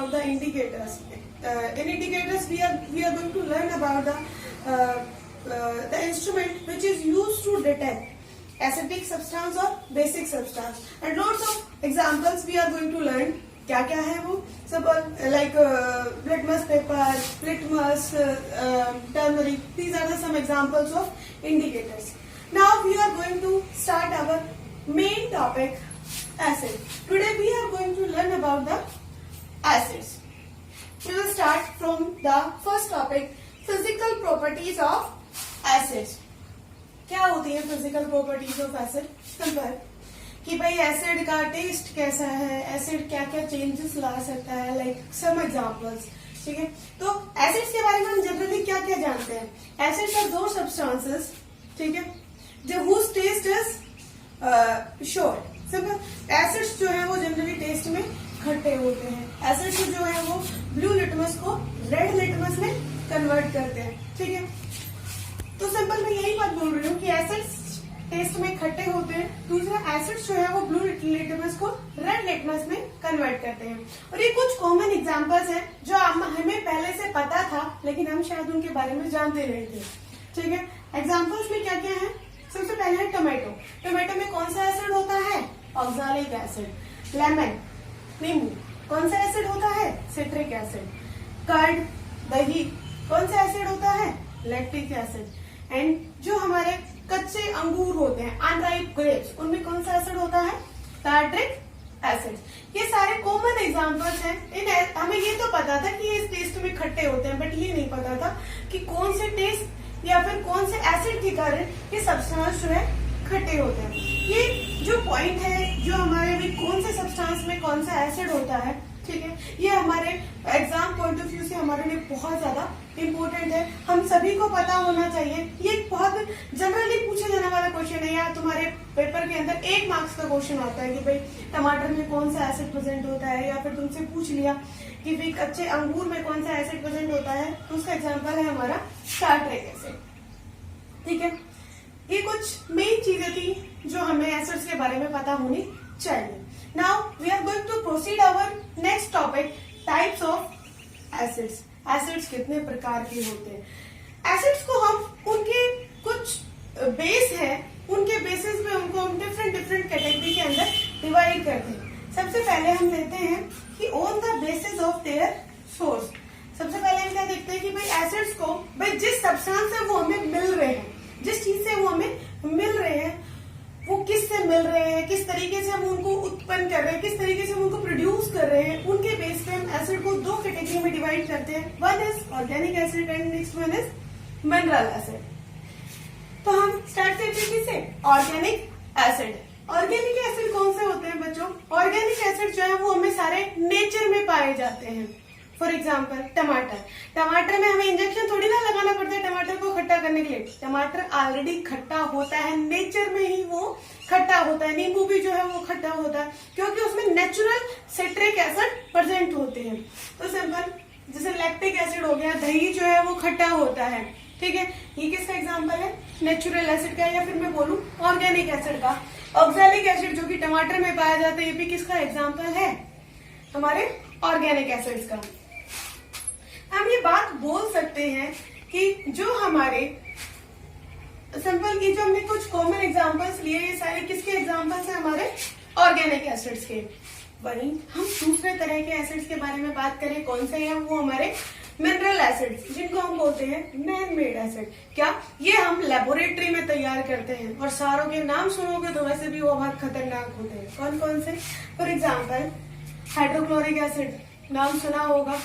about the indicators. In indicators, we are going to learn about the instrument which is used to detect acidic substance or basic substance, and lots of examples we are going to learn. क्या क्या है वो सब, like litmus paper, litmus, turmeric. These are the some examples of indicators. Now we are going to start our main topic, acid. Today we are going to learn about the acids. We will start from the first topic, physical properties of acids. क्या होती है physical properties of acid? Simple कि भाई acid का test कैसा है, acid क्या क्या चेंजेस ला सकता है, लाइक सम एग्जांपल्स. ठीक है, तो एसिड्स के बारे में हम जनरली क्या क्या जानते हैं? एसिड्स आर दो सब्सटेंसेस, ठीक है, जो whose test is sure. Simple, acids जो है वो जनरली टेस्ट में खट्टे होते हैं. एसिड्स जो है वो ब्लू लिटमस को रेड लिटमस में कन्वर्ट करते हैं. ठीक है, तो सिंपल मैं यही बात बोल रही हूँ कि एसिड्स टेस्ट में खट्टे होते हैं. दूसरा, एसिड्स जो है वो ब्लू लिटमस को रेड लिटमस में कन्वर्ट करते हैं. और ये कुछ कॉमन एग्जांपल्स हैं जो हमें पहले से पता था, लेकिन हम शायद उनके बारे में जानते नहीं थे. ठीक है, एग्जांपल्स में क्या क्या है? सबसे पहले है टोमेटो. टोमेटो में कौन सा एसिड होता है? Oxalic acid. लेमन, नींबू, कौन सा एसिड होता है? Citric acid. कर्ड, दही, कौन सा एसिड होता है? Lactic acid. एंड जो हमारे कच्चे अंगूर होते हैं, अनराइप ग्रेप्स, उनमें कौन सा एसिड होता है? Tartaric acid. ये सारे कॉमन एग्जांपल्स हैं. हमें ये तो पता था कि ये टेस्ट में खट्टे होते हैं, बट ये नहीं पता था कि कौन से टेस्ट या फिर कौन से एसिड के कारण ये सब्सटेंस जो है खट्टे होते हैं. ये जो पॉइंट है, जो हमारे भी कौन से सब्सटेंस में कौन सा एसिड होता है, ठीक है, ये हमारे एग्जाम पॉइंट ऑफ व्यू से हमारे लिए बहुत ज्यादा इम्पोर्टेंट है. हम सभी को पता होना चाहिए. ये बहुत जनरली पूछे जाने वाला क्वेश्चन है. या तुम्हारे पेपर के अंदर 1 मार्क्स का क्वेश्चन आता है कि भाई टमाटर में कौन सा एसिड प्रेजेंट होता है, या फिर तुमसे पूछ लिया कि भाई कच्चे अंगूर में कौन सा एसिड प्रेजेंट होता है, तो उसका एग्जाम्पल है हमारा टार्ट्रिक एसिड. ठीक है, ये कुछ मेन चीजें थी जो हमें एसिड्स के बारे में पता होनी चाहिए. Now we are going to proceed our next topic, types of acids. Acids कितने प्रकार के होते हैं? एसिड्स को हम उनके कुछ बेस है, उनके बेसिस पे उनको हम डिफरेंट कैटेगरी के अंदर डिवाइड करते हैं. सबसे पहले हम लेते हैं कि on the basis of their source. सबसे पहले हम क्या देखते हैं कि भाई एसिड्स को भाई जिस सब्सटेंस से वो हमें मिल रहे हैं, जिस चीज से वो हमें मिल रहे हैं, वो किस से मिल रहे हैं, किस तरीके से हम उनको उत्पन्न कर रहे हैं, किस तरीके से हम उनको प्रोड्यूस कर रहे हैं, उनके बेस पे हम एसिड को 2 कैटेगरी में डिवाइड करते हैं. One is organic acid and next one is mineral acid. तो हम स्टार्ट करते हैं किससे? Organic acid. ऑर्गेनिक एसिड कौन से होते हैं बच्चों? ऑर्गेनिक एसिड जो है वो हमें सारे नेचर में पाए जाते हैं. फॉर एग्जाम्पल टमाटर. टमाटर में हमें इंजेक्शन थोड़ी ना लगाना पड़ता है टमाटर को खट्टा करने के लिए. टमाटर ऑलरेडी खट्टा होता है, नेचर में ही वो खट्टा होता है. नींबू भी जो है वो खट्टा होता है क्योंकि उसमें नेचुरल सिट्रिक एसिड प्रेजेंट होते हैं. तो सिंपल, जैसे लैक्टिक एसिड हो गया, दही जो है वो खट्टा होता है. ठीक है, ये किसका एग्जाम्पल है? नेचुरल एसिड का, या फिर मैं बोलूं ऑर्गेनिक एसिड का. ऑक्सैलिक एसिड जो कि टमाटर में पाया जाता है, ये भी किसका एग्जाम्पल है? हमारे ऑर्गेनिक एसिड्स का. हम ये बात बोल सकते हैं कि जो हमारे सिंपल की जो हमने कुछ कॉमन एग्जांपल्स लिए, ये सारे किसके एग्जांपल्स हैं? हमारे ऑर्गेनिक एसिड्स के. वहीं हम दूसरे तरह के एसिड्स के बारे में बात करें, कौन से हैं? वो हमारे मिनरल एसिड्स, जिनको हम बोलते हैं मैन मेड एसिड. क्या ये हम लेबोरेटरी में तैयार करते हैं, और सारों के नाम सुनोगे तो वैसे भी वो बहुत खतरनाक होते हैं. कौन कौन से? फॉर एग्जाम्पल हाइड्रोक्लोरिक एसिड, नाम सुना होगा,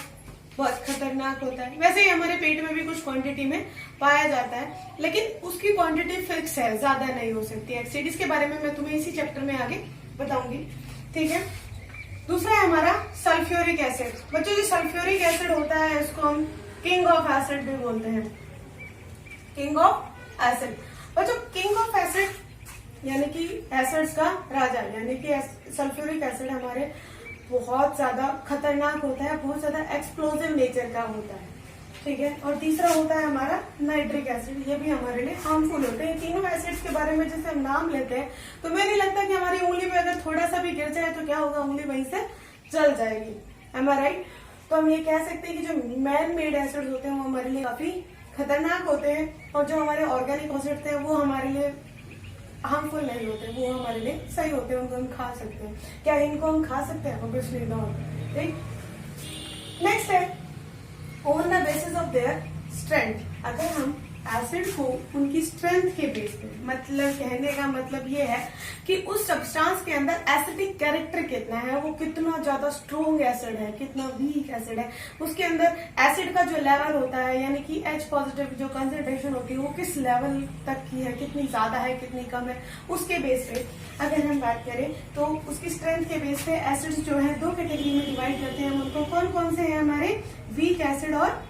बहुत खतरनाक होता है. वैसे ही हमारे पेट में भी कुछ क्वांटिटी में पाया जाता है, लेकिन उसकी क्वांटिटी फिक्स है, ज्यादा नहीं हो सकती. एसिड्स के बारे में मैं तुम्हें इसी चैप्टर में आगे बताऊंगी. ठीक है, दूसरा है हमारा सल्फ्यूरिक एसिड. बच्चों, जो सल्फ्यूरिक एसिड होता है इसको हम किंग ऑफ एसिड भी बोलते हैं. King of acid. बच्चों, किंग ऑफ एसिड यानी कि एसिड्स का राजा, यानी कि सल्फ्यूरिक एसिड हमारे बहुत ज्यादा खतरनाक होता है, बहुत ज्यादा एक्सप्लोजिव नेचर का होता है. ठीक है, और तीसरा होता है हमारा नाइट्रिक एसिड. ये भी हमारे लिए हार्मफुल होते हैं. तीनों एसिड्स के बारे में जैसे हम नाम लेते हैं तो मुझे नहीं लगता कि हमारी उंगली पे अगर थोड़ा सा भी गिर जाए तो क्या होगा, उंगली वहीं से जल जाएगी. एम आई राइट? तो हम ये कह सकते हैं कि जो मैन मेड एसिड्स होते हैं वो हमारे लिए काफी खतरनाक होते हैं, और जो हमारे ऑर्गेनिक एसिड्स हैं वो हमारे लिए हार्मफुल नहीं होते, वो हमारे लिए सही होते हैं, उनको हम खा सकते हैं। क्या इनको हम खा सकते हैं? Obviously not, right. नेक्स्ट है on the basis of their strength. अगर हम एसिड को उनकी स्ट्रेंथ के बेस पे, मतलब कहने का मतलब ये है कि उस सब्सटेंस के अंदर एसिडिक कैरेक्टर कितना है, वो कितना ज्यादा स्ट्रॉन्ग एसिड है, कितना वीक एसिड है, उसके अंदर एसिड का जो लेवल होता है यानी कि H पॉजिटिव जो कंसेंट्रेशन होती है वो किस लेवल तक की है, कितनी ज्यादा है कितनी कम है, उसके बेस पे अगर हम बात करें तो उसकी स्ट्रेंथ के बेस पे एसिड्स जो है दो कैटेगरी में डिवाइड करते हैं हम उनको। कौन कौन से हैं हमारे? वीक एसिड और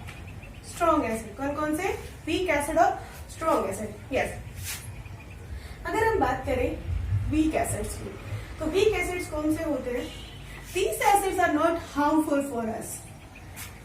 स्ट्रॉन्ग एसिड। कौन कौन से? वीक एसिड और स्ट्रॉन्ग एसिड। यस, अगर हम बात करें वीक एसिड्स की, तो वीक एसिड्स कौन से होते हैं? These acids are not harmful for us.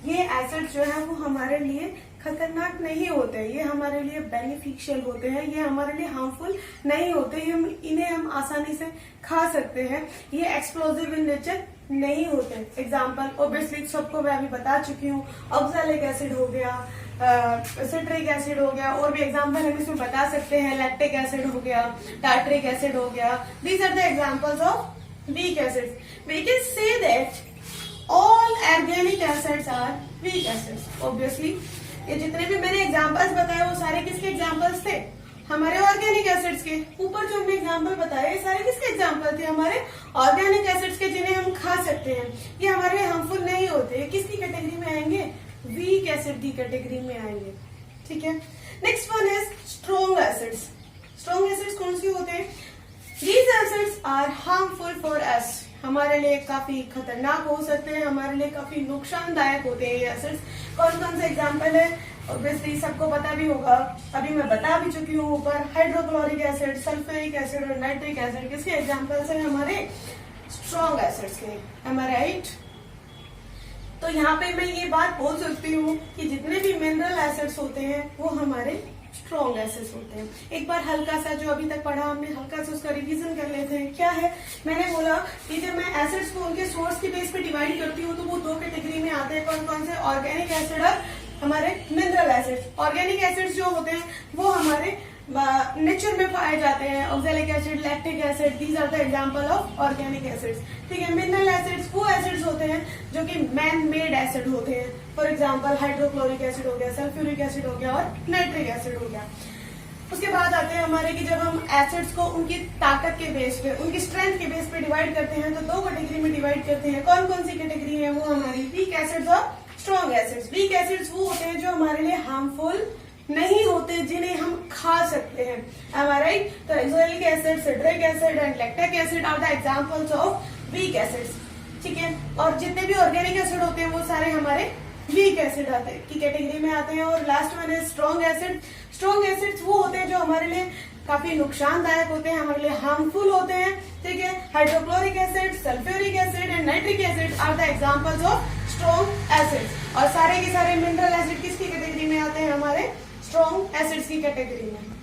ये एसिड जो है वो हमारे लिए खतरनाक नहीं होते, ये हमारे लिए बेनिफिशियल होते हैं, ये हमारे लिए हार्मफुल नहीं होते, इन्हें हम आसानी से खा सकते हैं, ये एक्सप्लोजिव इन नेचर नहीं होते। एग्जाम्पल ऑब्वियसली सबको मैं अभी बता चुकी हूँ, ऑक्सैलिक एसिड हो गया, सिट्रिक एसिड हो गया, और भी एग्जाम्पल हम इसमें बता सकते हैं, लैक्टिक एसिड हो गया, टार्ट्रिक एसिड हो गया। These are the examples of weak acids. We can say that all organic acids are weak acids. Obviously ये जितने भी मैंने एग्जाम्पल्स बताए वो सारे किसके एग्जाम्पल्स थे? हमारे ऑर्गेनिक एसिड्स के। ऊपर जो हमने एग्जाम्पल बताए ये सारे किसके एग्जाम्पल थे? हमारे ऑर्गेनिक एसिड्स के, जिन्हें हम खा सकते हैं, ये हमारे हार्मफुल नहीं होते। किसकी कैटेगरी में आएंगे? वीक एसिड की कैटेगरी में आएंगे, ठीक है। Next one is strong acids. Strong acids कौन सी होते हैं? These acids are harmful for us. हमारे लिए काफी खतरनाक हो सकते हैं, हमारे लिए काफी नुकसानदायक होते हैं ये एसिड्स। कौन कौन से एग्जाम्पल है? ऑब्वियसली सबको पता भी होगा, अभी मैं बता भी चुकी हूँ ऊपर। हाइड्रोक्लोरिक एसिड, सल्फ्यूरिक एसिड और नाइट्रिक एसिड किसके एग्जाम्पल्स हैं? हमारे स्ट्रॉन्ग एसिड्स के। एम आई राइट? तो यहाँ पे मैं ये बात बोल सकती हूँ कि जितने भी मिनरल एसिड्स होते हैं वो हमारे स्ट्रॉन्ग एसिड्स होते हैं। एक बार हल्का सा जो अभी तक पढ़ा हमने, हल्का सा उसका रिवीजन कर लेते हैं। क्या है? मैंने बोला कि जब मैं एसिड्स को उनके सोर्स के बेस पे डिवाइड करती हूँ तो वो दो कैटेगरी में आते हैं। कौन कौन से? ऑर्गेनिक एसिड और हमारे मिनरल एसिड्स। ऑर्गेनिक एसिड्स जो होते हैं वो हमारे नेचर में पाए जाते हैं, oxalic acid, lactic acid, these are the example of organic acids, ठीक है। मिनरल एसिड्स वो एसिड्स होते हैं जो कि मैन मेड एसिड होते हैं। फॉर एग्जांपल हाइड्रोक्लोरिक एसिड हो गया, सल्फ्यूरिक एसिड हो गया और नाइट्रिक एसिड हो गया। उसके बाद आते हैं हमारे कि जब हम एसिड्स को उनकी ताकत के बेस पे, उनकी स्ट्रेंथ के बेस पे डिवाइड करते हैं तो दो कैटेगरी में डिवाइड करते हैं। कौन कौन सी कैटेगरी है? वो हमारी वीक एसिड्स और स्ट्रॉन्ग एसिड्स। वीक एसिड्स वो होते हैं जो हमारे लिए हार्मफुल नहीं होते, जिन्हें हम खा सकते हैं। Am I right? तो oxalic acid, citric acid and lactic acid are the examples of weak acids, ठीक है। और जितने भी ऑर्गेनिक एसिड होते हैं वो सारे हमारे वीक एसिड आते हैं की कैटेगरी में आते हैं। और लास्ट वन है स्ट्रॉन्ग एसिड। स्ट्रॉन्ग एसिड्स वो होते हैं जो हमारे लिए काफी नुकसानदायक होते हैं, हमारे लिए हार्मफुल होते हैं, ठीक है। Hydrochloric acid, sulphuric acid and nitric acid are the examples of strong acids. और सारे के सारे मिनरल एसिड किसकी कैटेगरी में आते हैं? हमारे स्ट्रॉन्ग एसिड्स की कैटेगरी में।